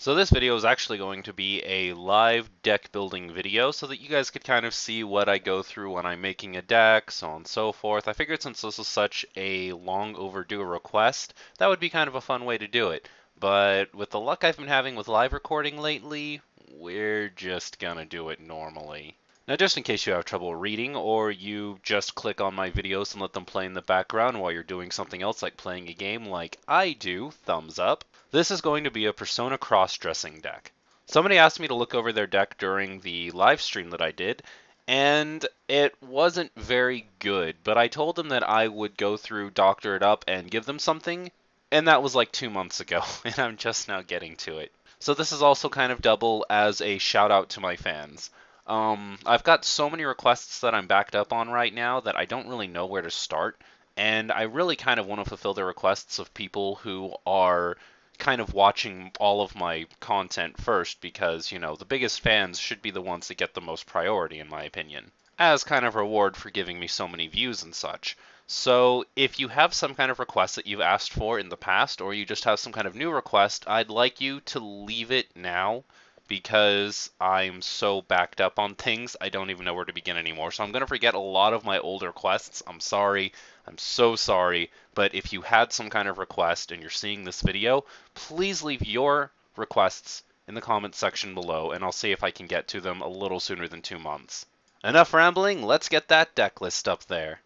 So this video is actually going to be a live deck building video so that you guys could kind of see what I go through when I'm making a deck, so on and so forth. I figured since this is such a long overdue request, that would be kind of a fun way to do it. But with the luck I've been having with live recording lately, we're just gonna do it normally. Now, just in case you have trouble reading, or you just click on my videos and let them play in the background while you're doing something else like playing a game like I do, thumbs up. This is going to be a Persona cross-dressing deck. Somebody asked me to look over their deck during the live stream that I did, and it wasn't very good, but I told them that I would go through, doctor it up, and give them something, and that was like 2 months ago, and I'm just now getting to it. So this is also kind of double as a shout out to my fans. I've got so many requests that I'm backed up on right now that I don't really know where to start, and I really kind of want to fulfill the requests of people who are kind of watching all of my content first because, the biggest fans should be the ones that get the most priority, in my opinion, as kind of reward for giving me so many views and such. So if you have some kind of request that you've asked for in the past, or you just have some kind of new request, I'd like you to leave it now because I'm so backed up on things, I don't even know where to begin anymore. So I'm going to forget a lot of my old requests. I'm sorry. I'm so sorry. But if you had some kind of request and you're seeing this video, please leave your requests in the comments section below, and I'll see if I can get to them a little sooner than 2 months. Enough rambling, let's get that deck list up there.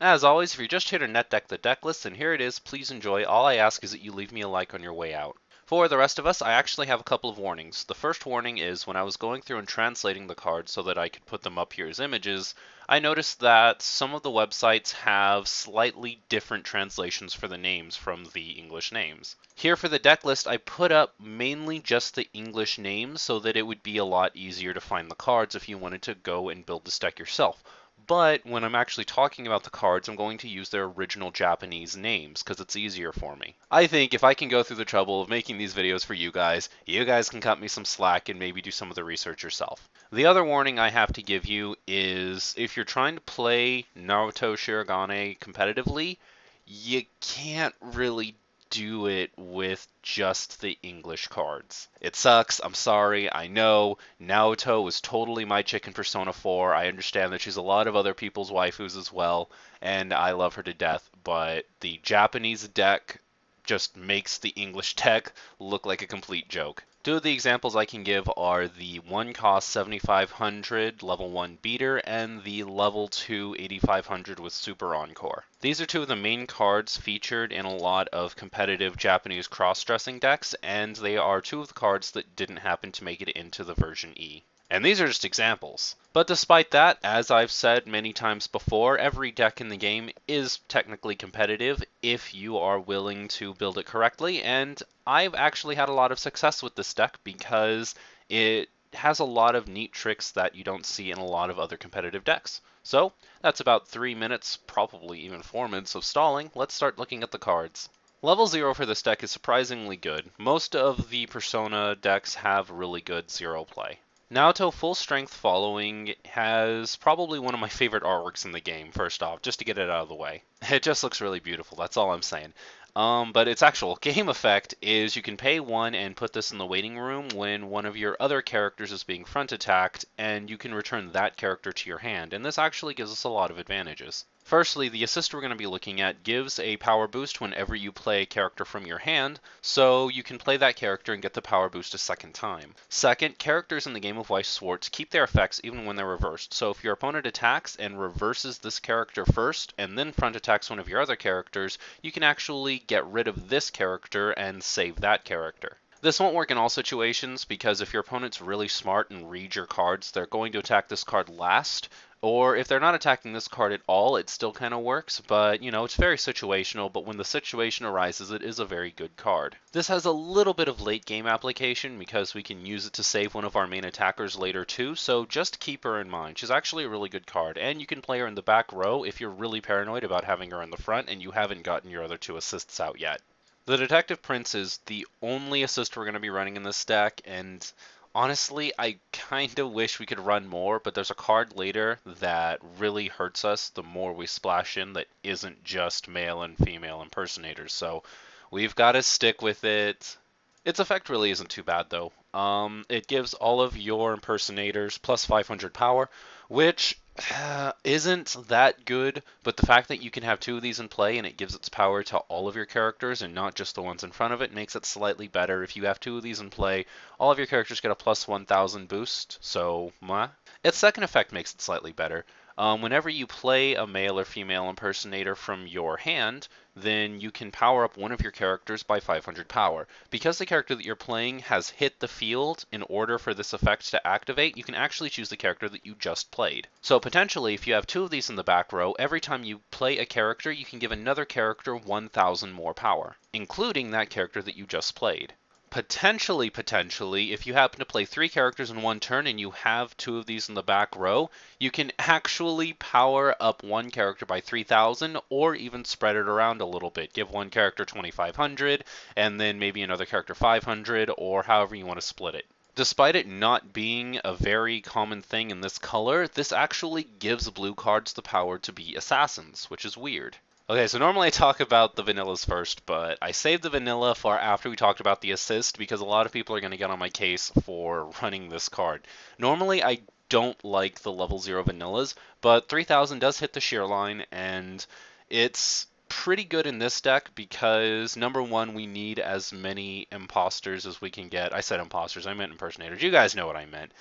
As always, if you're just here to net deck the deck list, then here it is. Please enjoy. All I ask is that you leave me a like on your way out. For the rest of us, I actually have a couple of warnings. The first warning is when I was going through and translating the cards so that I could put them up here as images, I noticed that some of the websites have slightly different translations for the names from the English names. Here for the deck list, I put up mainly just the English names so that it would be a lot easier to find the cards if you wanted to go and build this deck yourself. But when I'm actually talking about the cards, I'm going to use their original Japanese names because it's easier for me. I think if I can go through the trouble of making these videos for you guys can cut me some slack and maybe do some of the research yourself. The other warning I have to give you is if you're trying to play Naoto Shirogane competitively, you can't really do it with just the English cards. It sucks, I'm sorry, I know. Naoto was totally my chick in Persona 4. I understand that she's a lot of other people's waifus as well, and I love her to death, but the Japanese deck just makes the English deck look like a complete joke. Two of the examples I can give are the 1 cost 7500 level 1 beater and the level 2 8500 with Super Encore. These are two of the main cards featured in a lot of competitive Japanese cross-dressing decks, and they are two of the cards that didn't happen to make it into the version E. And these are just examples. But despite that, as I've said many times before, every deck in the game is technically competitive if you are willing to build it correctly, and I've actually had a lot of success with this deck because it has a lot of neat tricks that you don't see in a lot of other competitive decks. So, that's about 3 minutes, probably even 4 minutes of stalling. Let's start looking at the cards. Level 0 for this deck is surprisingly good. Most of the Persona decks have really good 0 play. Naoto Full Strength Following has probably one of my favorite artworks in the game, first off, just to get it out of the way. It just looks really beautiful, that's all I'm saying. But its actual game effect is you can pay 1 and put this in the waiting room when one of your other characters is being front attacked, and you can return that character to your hand, and this actually gives us a lot of advantages. Firstly, the assist we're going to be looking at gives a power boost whenever you play a character from your hand, so you can play that character and get the power boost a second time. Second, characters in the game of Weiss Schwarz keep their effects even when they're reversed, so if your opponent attacks and reverses this character first and then front attacks one of your other characters, you can actually get rid of this character and save that character. This won't work in all situations because if your opponent's really smart and reads your cards, they're going to attack this card last, or if they're not attacking this card at all, it still kind of works, but it's very situational, but when the situation arises, it is a very good card. This has a little bit of late game application because we can use it to save one of our main attackers later too, so just keep her in mind. She's actually a really good card, and you can play her in the back row if you're really paranoid about having her in the front and you haven't gotten your other two assists out yet. The Detective Prince is the only assist we're going to be running in this deck, and honestly, I kind of wish we could run more, but there's a card later that really hurts us the more we splash in that isn't just male and female impersonators, so we've got to stick with it. Its effect really isn't too bad though. It gives all of your impersonators plus 500 power, which isn't that good, but the fact that you can have two of these in play and it gives its power to all of your characters and not just the ones in front of it makes it slightly better. If you have two of these in play, all of your characters get a plus 1000 boost, so its second effect makes it slightly better. Whenever you play a male or female impersonator from your hand, then you can power up one of your characters by 500 power. Because the character that you're playing has hit the field, in order for this effect to activate, you can actually choose the character that you just played. So potentially, if you have two of these in the back row, every time you play a character, you can give another character 1000 more power, including that character that you just played. Potentially, if you happen to play three characters in one turn and you have two of these in the back row, you can actually power up one character by 3000 or even spread it around a little bit. Give one character 2500 and then maybe another character 500 or however you want to split it. Despite it not being a very common thing in this color, this actually gives blue cards the power to be assassins, which is weird. Okay, so normally I talk about the vanillas first, but I saved the vanilla for after we talked about the assist because a lot of people are going to get on my case for running this card. Normally I don't like the level 0 vanillas, but 3000 does hit the shear line, and it's pretty good in this deck because, number one, we need as many imposters as we can get. I said imposters, I meant impersonators. You guys know what I meant.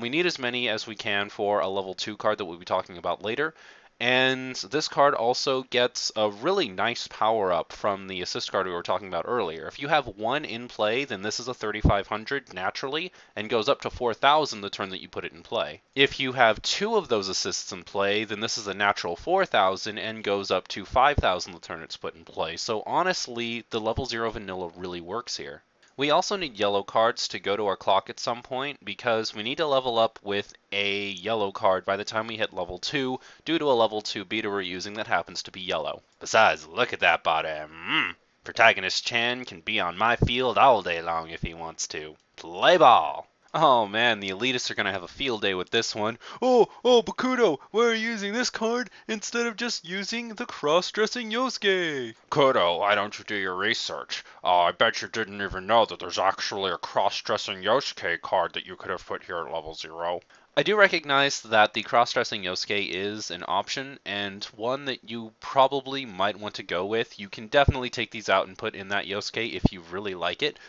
We need as many as we can for a level 2 card that we'll be talking about later. And this card also gets a really nice power up from the assist card we were talking about earlier. If you have one in play, then this is a 3500 naturally and goes up to 4000 the turn that you put it in play. If you have two of those assists in play, then this is a natural 4000 and goes up to 5000 the turn it's put in play. So honestly, the level 0 vanilla really works here. We also need yellow cards to go to our clock at some point because we need to level up with a yellow card by the time we hit level 2 due to a level 2 beta we're using that happens to be yellow. Besides, look at that bottom. Protagonist Chan can be on my field all day long if he wants to. Play ball! Oh man, the elitists are gonna have a field day with this one. But Kudou, why are you using this card instead of just using the cross-dressing Yosuke? Kudou, why don't you do your research? I bet you didn't even know that there's actually a cross-dressing Yosuke card that you could have put here at level 0. I do recognize that the cross-dressing Yosuke is an option, and one that you probably might want to go with. You can definitely take these out and put in that Yosuke if you really like it,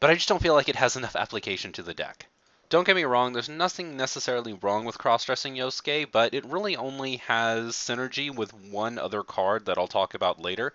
but I just don't feel like it has enough application to the deck. Don't get me wrong, there's nothing necessarily wrong with cross-dressing Yosuke, but it really only has synergy with one other card that I'll talk about later,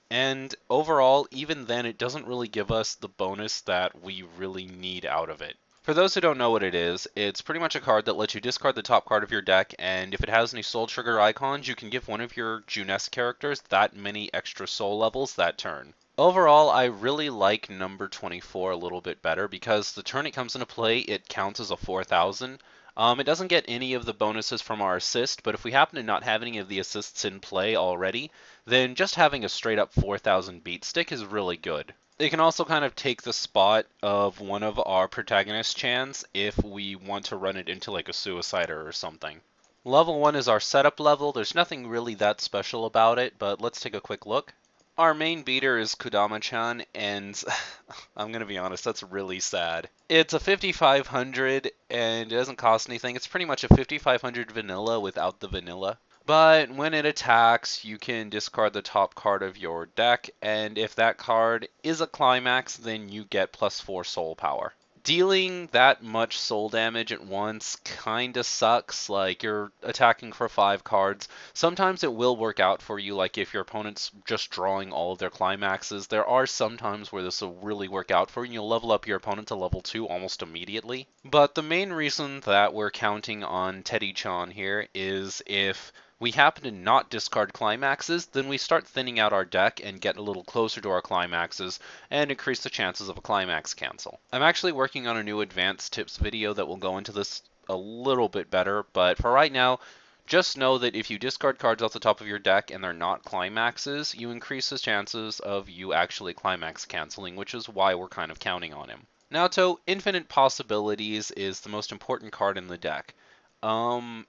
and overall, even then, it doesn't really give us the bonus that we really need out of it. For those who don't know what it is, it's pretty much a card that lets you discard the top card of your deck, and if it has any Soul Trigger icons, you can give one of your Junes characters that many extra soul levels that turn. Overall, I really like number 24 a little bit better because the turn it comes into play, it counts as a 4000. It doesn't get any of the bonuses from our assist, but if we happen to not have any of the assists in play already, then just having a straight up 4000 beat stick is really good. It can also kind of take the spot of one of our protagonist chans if we want to run it into like a suicider or something. Level 1 is our setup level. There's nothing really that special about it, but let's take a quick look. Our main beater is Kudama-chan, and I'm going to be honest, that's really sad. It's a 5500, and it doesn't cost anything. It's pretty much a 5500 vanilla without the vanilla. But when it attacks, you can discard the top card of your deck, and if that card is a climax, then you get +4 soul power. Dealing that much soul damage at once kinda sucks. Like, you're attacking for 5 cards. Sometimes it will work out for you, like if your opponent's just drawing all of their climaxes. There are some times where this will really work out for you, and you'll level up your opponent to level 2 almost immediately. But the main reason that we're counting on Teddy-chan here is if we happen to not discard climaxes, then we start thinning out our deck and get a little closer to our climaxes and increase the chances of a climax cancel. I'm actually working on a new advanced tips video that will go into this a little bit better, but for right now, just know that if you discard cards off the top of your deck and they're not climaxes, you increase the chances of you actually climax canceling, which is why we're kind of counting on him. Naoto, Infinite Possibilities is the most important card in the deck.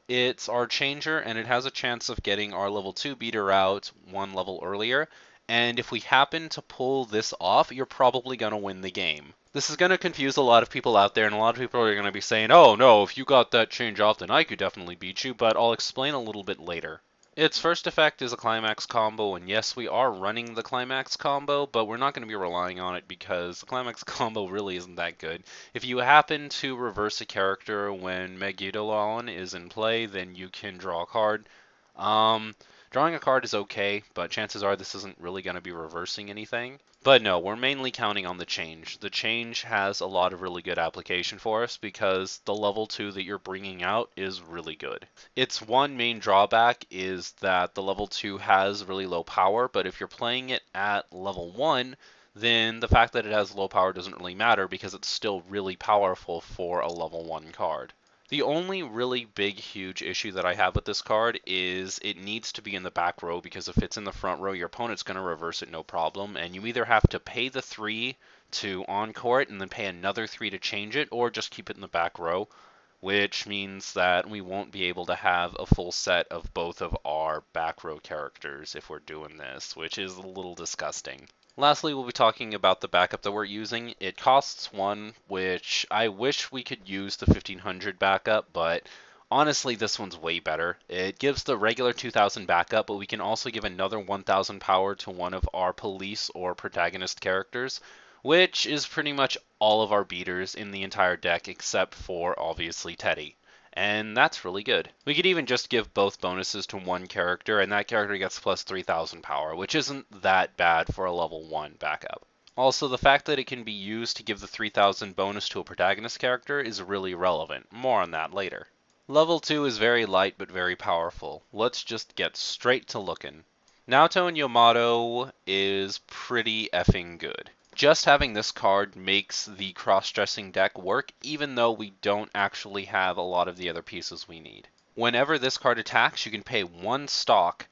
It's our changer, and it has a chance of getting our level 2 beater out one level earlier, And if we happen to pull this off, you're probably going to win the game. This is going to confuse a lot of people out there, and a lot of people are going to be saying, oh no, if you got that change off, then I could definitely beat you, but I'll explain a little bit later. Its first effect is a climax combo, and yes, we are running the climax combo, but we're not going to be relying on it because the climax combo really isn't that good. If you happen to reverse a character when Megidolon is in play, then you can draw a card. Drawing a card is okay, but chances are this isn't really going to be reversing anything. But no, we're mainly counting on the change. The change has a lot of really good application for us because the level 2 that you're bringing out is really good. Its one main drawback is that the level 2 has really low power, but if you're playing it at level 1, then the fact that it has low power doesn't really matter because it's still really powerful for a level 1 card. The only really big, huge issue that I have with this card is it needs to be in the back row because if it's in the front row, your opponent's going to reverse it no problem, and you either have to pay the 3 to encore it and then pay another 3 to change it, or just keep it in the back row, which means that we won't be able to have a full set of both of our back row characters if we're doing this, which is a little disgusting. Lastly, we'll be talking about the backup that we're using. It costs 1, which I wish we could use the 1500 backup, but honestly, this one's way better. It gives the regular 2000 backup, but we can also give another 1000 power to one of our police or protagonist characters, which is pretty much all of our beaters in the entire deck except for, obviously, Teddy. And that's really good. We could even just give both bonuses to one character, and that character gets plus 3000 power, which isn't that bad for a level 1 backup. Also, the fact that it can be used to give the 3000 bonus to a protagonist character is really relevant. More on that later. Level 2 is very light but very powerful. Let's just get straight to looking. Naoto and Yamato is pretty effing good. Just having this card makes the cross-dressing deck work, even though we don't actually have a lot of the other pieces we need. Whenever this card attacks, you can pay 1 stock,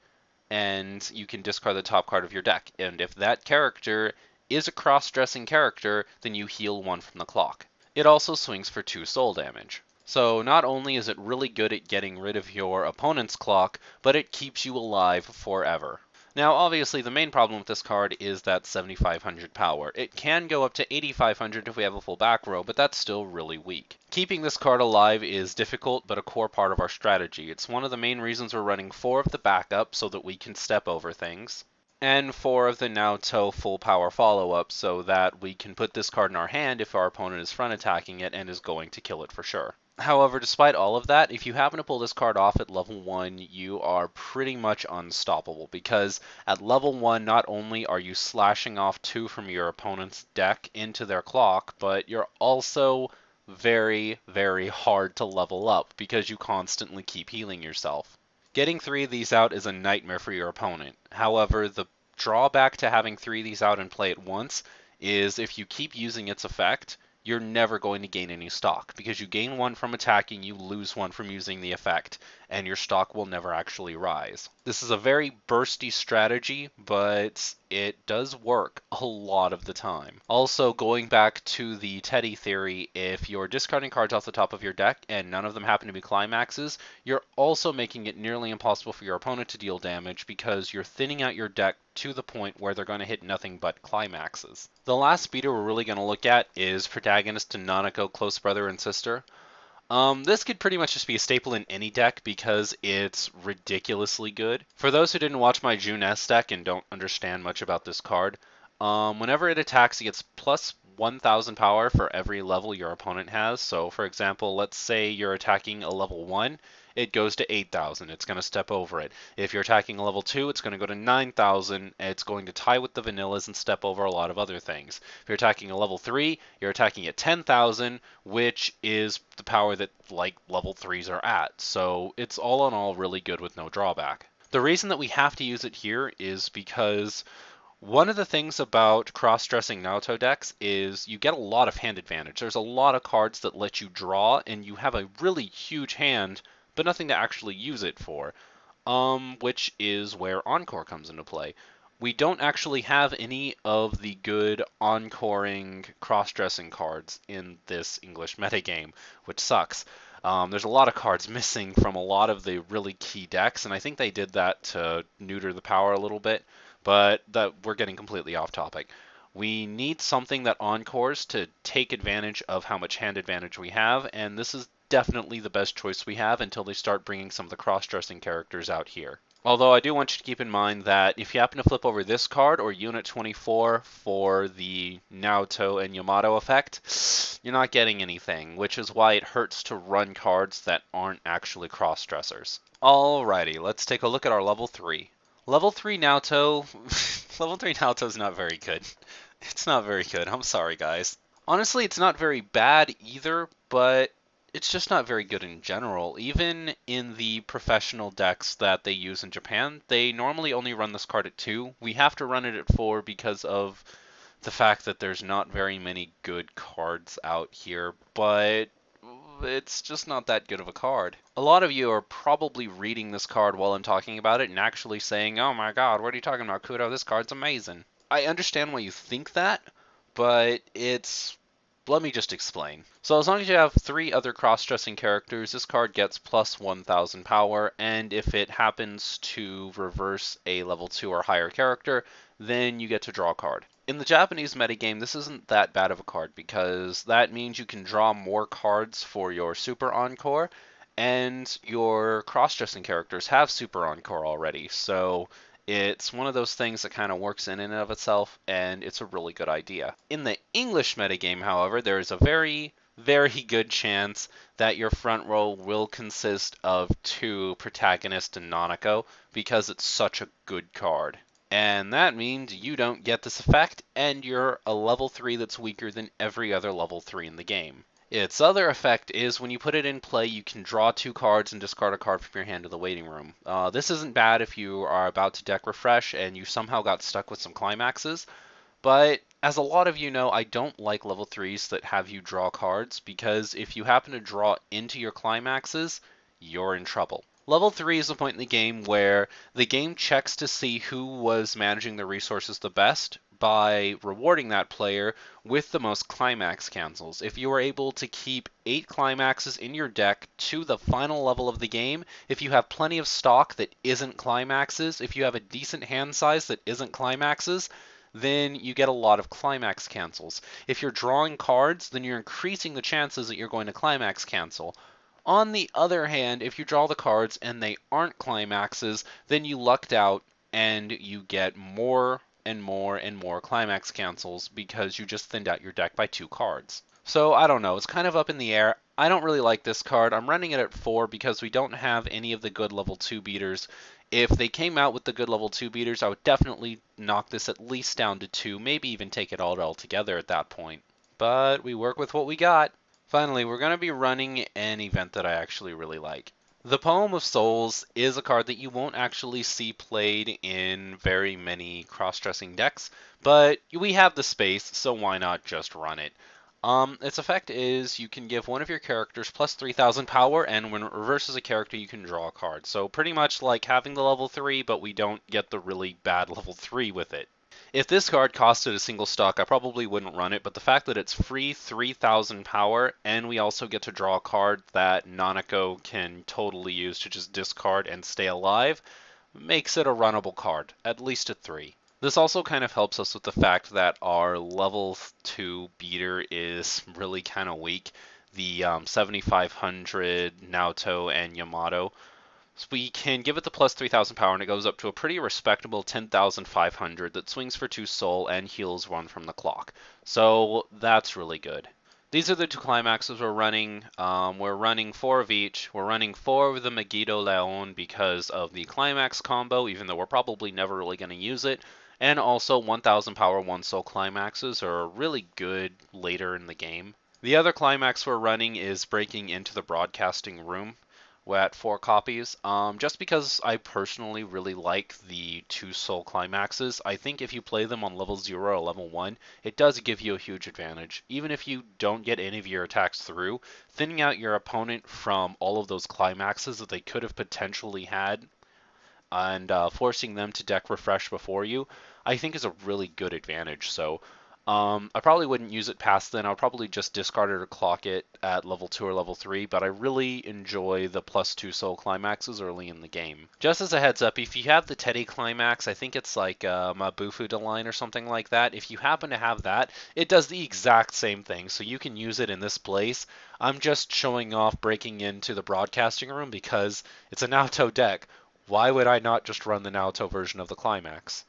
and you can discard the top card of your deck. And if that character is a cross-dressing character, then you heal 1 from the clock. It also swings for 2 soul damage. So not only is it really good at getting rid of your opponent's clock, but it keeps you alive forever. Now, obviously, the main problem with this card is that 7500 power. It can go up to 8500 if we have a full back row, but that's still really weak. Keeping this card alive is difficult, but a core part of our strategy. It's one of the main reasons we're running 4 of the backup so that we can step over things, and 4 of the Naoto full power follow-up so that we can put this card in our hand if our opponent is front attacking it and is going to kill it for sure. However, despite all of that, if you happen to pull this card off at level 1, you are pretty much unstoppable, because at level 1, not only are you slashing off 2 from your opponent's deck into their clock, but you're also very, very hard to level up, because you constantly keep healing yourself. Getting 3 of these out is a nightmare for your opponent. However, the drawback to having 3 of these out and play at once is if you keep using its effect, you're never going to gain any stock, because you gain 1 from attacking, you lose 1 from using the effect, and your stock will never actually rise. This is a very bursty strategy, but it does work a lot of the time. Also, going back to the Teddy theory, if you're discarding cards off the top of your deck and none of them happen to be climaxes, you're also making it nearly impossible for your opponent to deal damage because you're thinning out your deck to the point where they're going to hit nothing but climaxes. The last beater we're really going to look at is protagonist to Nanako, close brother and sister. This could pretty much just be a staple in any deck because it's ridiculously good. For those who didn't watch my June S deck and don't understand much about this card, whenever it attacks, it gets plus 1000 power for every level your opponent has. So, for example, let's say you're attacking a level 1, it goes to 8,000. It's going to step over it. If you're attacking a level 2, it's going to go to 9,000. It's going to tie with the vanillas and step over a lot of other things. If you're attacking a level 3, you're attacking at 10,000, which is the power that, like, level 3s are at. So it's all in all really good with no drawback. The reason that we have to use it here is because one of the things about cross-dressing Naoto decks is you get a lot of hand advantage. There's a lot of cards that let you draw, and you have a really huge hand, but nothing to actually use it for, which is where Encore comes into play. We don't actually have any of the good encoring cross-dressing cards in this English metagame, which sucks. There's a lot of cards missing from a lot of the really key decks, and I think they did that to neuter the power a little bit. But that we're getting completely off topic. We need something that encores to take advantage of how much hand advantage we have, and this is definitely the best choice we have until they start bringing some of the cross-dressing characters out here. Although I do want you to keep in mind that if you happen to flip over this card or Unit 24 for the Naoto and Yamato effect, you're not getting anything, which is why it hurts to run cards that aren't actually cross-dressers. Alrighty, let's take a look at our level 3. Level 3 Naoto, level 3 Naoto is not very good. It's not very good, I'm sorry guys. Honestly, it's not very bad either, but it's just not very good in general. Even in the professional decks that they use in Japan, they normally only run this card at 2. We have to run it at 4 because of the fact that there's not very many good cards out here, but it's just not that good of a card. A lot of you are probably reading this card while I'm talking about it and actually saying, oh my god, what are you talking about, Kudou? This card's amazing. I understand why you think that, but let me just explain. So as long as you have 3 other cross-dressing characters, this card gets plus 1000 power, and if it happens to reverse a level 2 or higher character, then you get to draw a card. In the Japanese metagame, this isn't that bad of a card because that means you can draw more cards for your Super Encore, and your cross-dressing characters have Super Encore already, so it's one of those things that kind of works in and of itself, and it's a really good idea. In the English metagame, however, there is a very, very good chance that your front row will consist of 2 Protagonist and Nanako because it's such a good card. And that means you don't get this effect, and you're a level 3 that's weaker than every other level 3 in the game. Its other effect is when you put it in play, you can draw 2 cards and discard a card from your hand to the waiting room. This isn't bad if you are about to deck refresh and you somehow got stuck with some climaxes, but as a lot of you know, I don't like level 3s that have you draw cards, because if you happen to draw into your climaxes, you're in trouble. Level 3 is the point in the game where the game checks to see who was managing the resources the best by rewarding that player with the most climax cancels. If you are able to keep 8 climaxes in your deck to the final level of the game, if you have plenty of stock that isn't climaxes, if you have a decent hand size that isn't climaxes, then you get a lot of climax cancels. If you're drawing cards, then you're increasing the chances that you're going to climax cancel. On the other hand, if you draw the cards and they aren't climaxes, then you lucked out and you get more and more and more climax cancels because you just thinned out your deck by 2 cards. So I don't know, it's kind of up in the air. I don't really like this card. I'm running it at 4 because we don't have any of the good level 2 beaters. If they came out with the good level 2 beaters, I would definitely knock this at least down to 2, maybe even take it all together at that point. But we work with what we got. Finally, we're going to be running an event that I actually really like. The Poem of Souls is a card that you won't actually see played in very many cross-dressing decks, but we have the space, so why not just run it? Its effect is you can give one of your characters plus 3000 power, and when it reverses a character, you can draw a card. So pretty much like having the level 3, but we don't get the really bad level 3 with it. If this card costed a single stock, I probably wouldn't run it, but the fact that it's free 3000 power, and we also get to draw a card that Nanako can totally use to just discard and stay alive, makes it a runnable card, at least a 3. This also kind of helps us with the fact that our level 2 beater is really kind of weak. The 7500 Naoto and Yamato. So we can give it the plus 3000 power, and it goes up to a pretty respectable 10,500 that swings for 2 soul and heals 1 from the clock. So that's really good. These are the 2 climaxes we're running. We're running 4 of each. We're running 4 of the Megiddo Leon because of the climax combo, even though we're probably never really going to use it. And also 1000 power 1 soul climaxes are really good later in the game. The other climax we're running is breaking into the broadcasting room at 4 copies, just because I personally really like the 2 soul climaxes. I think if you play them on level 0 or level 1, it does give you a huge advantage. Even if you don't get any of your attacks through, thinning out your opponent from all of those climaxes that they could have potentially had and forcing them to deck refresh before you, I think is a really good advantage. So I probably wouldn't use it past then. I'll probably just discard it or clock it at level 2 or level 3, but I really enjoy the +2 soul climaxes early in the game. Just as a heads up, if you have the Teddy climax, I think it's like Mabufu Line or something like that. If you happen to have that, it does the exact same thing, so you can use it in this place. I'm just showing off breaking into the broadcasting room because it's a Naoto deck. Why would I not just run the Naoto version of the climax?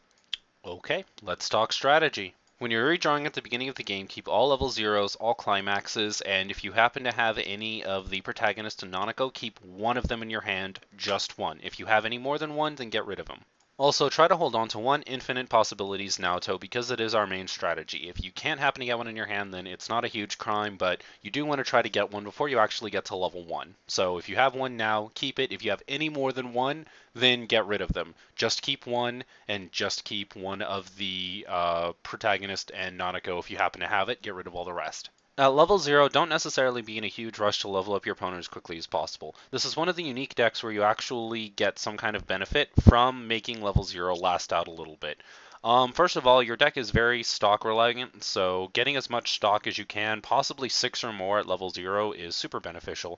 Okay, let's talk strategy. When you're redrawing at the beginning of the game, keep all level zeros, all climaxes, and if you happen to have any of the protagonists in Nanako, keep one of them in your hand, just one. If you have any more than one, then get rid of them. Also, try to hold on to one infinite possibilities Naoto because it is our main strategy. If you can't happen to get one in your hand, then it's not a huge crime, but you do want to try to get one before you actually get to level 1. So if you have one now, keep it. If you have any more than one, then get rid of them. Just keep one, and just keep one of the protagonist and Nanako if you happen to have it. Get rid of all the rest. At level 0, don't necessarily be in a huge rush to level up your opponent as quickly as possible. This is one of the unique decks where you actually get some kind of benefit from making level 0 last out a little bit. First of all, your deck is very stock reliant, so getting as much stock as you can, possibly 6 or more at level 0, is super beneficial.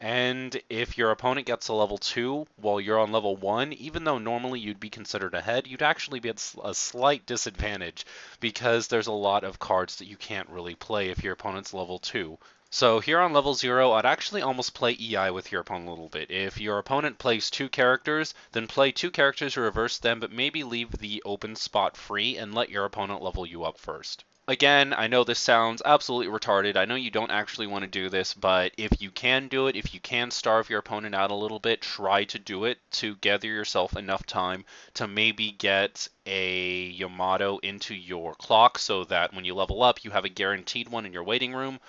And if your opponent gets to level 2 while you're on level 1, even though normally you'd be considered ahead, you'd actually be at a slight disadvantage because there's a lot of cards that you can't really play if your opponent's level 2. So here on level 0, I'd actually almost play EI with your opponent a little bit. If your opponent plays 2 characters, then play 2 characters to reverse them, but maybe leave the open spot free and let your opponent level you up first. Again, I know this sounds absolutely retarded. I know you don't actually want to do this, but if you can do it, if you can starve your opponent out a little bit, try to do it to gather yourself enough time to maybe get a Yamato into your clock so that when you level up, you have a guaranteed one in your waiting room,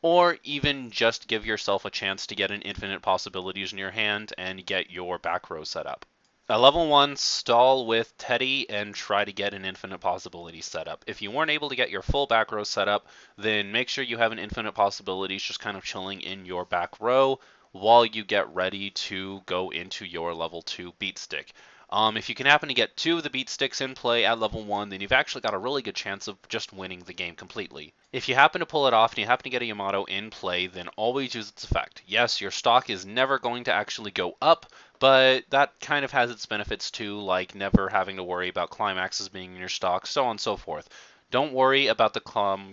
or even just give yourself a chance to get an infinite possibilities in your hand and get your back row set up. At level 1, stall with Teddy and try to get an infinite possibilities set up. If you weren't able to get your full back row set up, then make sure you have an infinite possibilities just kind of chilling in your back row while you get ready to go into your level 2 beat stick. If you can happen to get 2 of the beat sticks in play at level 1, then you've actually got a really good chance of just winning the game completely. If you happen to pull it off and you happen to get a Yamato in play, then always use its effect. Yes, your stock is never going to actually go up, but that kind of has its benefits too, like never having to worry about climaxes being in your stock, so on and so forth. Don't worry about the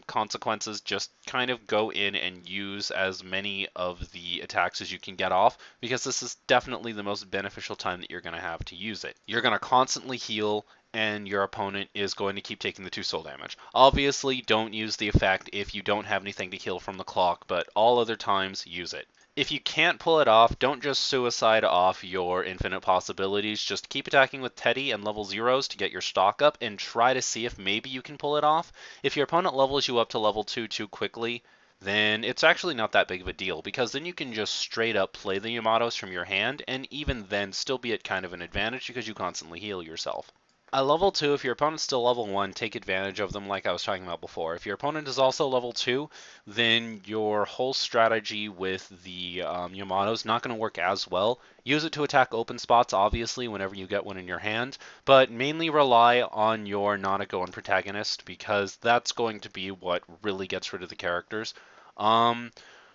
consequences, just kind of go in and use as many of the attacks as you can get off, because this is definitely the most beneficial time that you're going to have to use it. You're going to constantly heal, and your opponent is going to keep taking the 2 soul damage. Obviously, don't use the effect if you don't have anything to heal from the clock, but all other times, use it. If you can't pull it off, don't just suicide off your infinite possibilities. Just keep attacking with Teddy and level 0s to get your stock up and try to see if maybe you can pull it off. If your opponent levels you up to level 2 too quickly, then it's actually not that big of a deal because then you can just straight up play the Yamatos from your hand and even then still be at kind of an advantage because you constantly heal yourself. At level 2, if your opponent's still level 1, take advantage of them like I was talking about before. If your opponent is also level 2, then your whole strategy with the Yamato is not going to work as well. Use it to attack open spots, obviously, whenever you get one in your hand, but mainly rely on your Nanako and protagonist because that's going to be what really gets rid of the characters.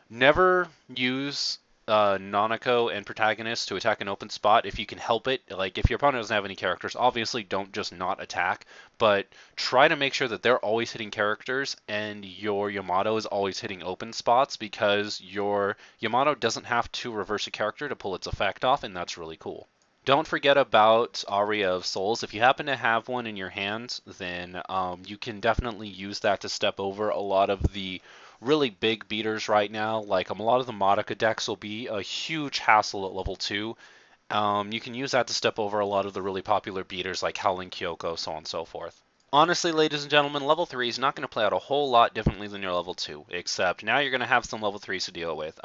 Never use Nanako and protagonist to attack an open spot if you can help it. Like, if your opponent doesn't have any characters, obviously don't just not attack, but try to make sure that they're always hitting characters and your Yamato is always hitting open spots because your Yamato doesn't have to reverse a character to pull its effect off, and that's really cool. Don't forget about Aria of Souls. If you happen to have one in your hand, then you can definitely use that to step over a lot of the really big beaters right now. Like a lot of the Madoka decks will be a huge hassle at level 2. You can use that to step over a lot of the really popular beaters like Howling Kyoko, so on and so forth. Honestly, ladies and gentlemen, level 3 is not going to play out a whole lot differently than your level 2, except now you're going to have some level 3s to deal with.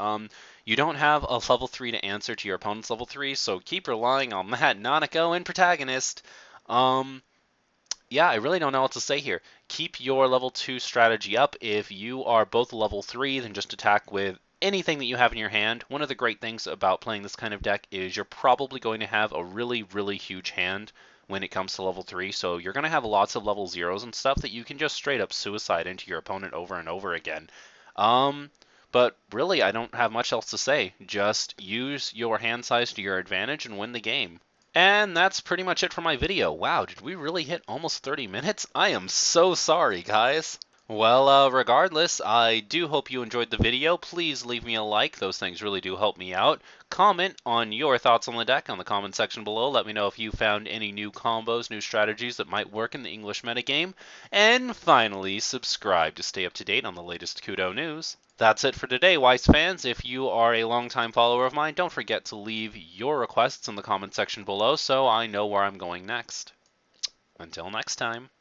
You don't have a level 3 to answer to your opponent's level 3, so keep relying on that Nanako and protagonist. Yeah, I really don't know what to say here. Keep your level 2 strategy up. If you are both level 3, then just attack with anything that you have in your hand. One of the great things about playing this kind of deck is you're probably going to have a really, really huge hand when it comes to level 3, so you're going to have lots of level 0s and stuff that you can just straight up suicide into your opponent over and over again. But really, I don't have much else to say. Just use your hand size to your advantage and win the game. And that's pretty much it for my video. Wow, did we really hit almost 30 minutes? I am so sorry, guys. Well, regardless, I do hope you enjoyed the video. Please leave me a like. Those things really do help me out. Comment on your thoughts on the deck on the comment section below. Let me know if you found any new combos, new strategies that might work in the English metagame. And finally, subscribe to stay up to date on the latest Kudou news. That's it for today, Weiss fans. If you are a longtime follower of mine, don't forget to leave your requests in the comment section below so I know where I'm going next. Until next time.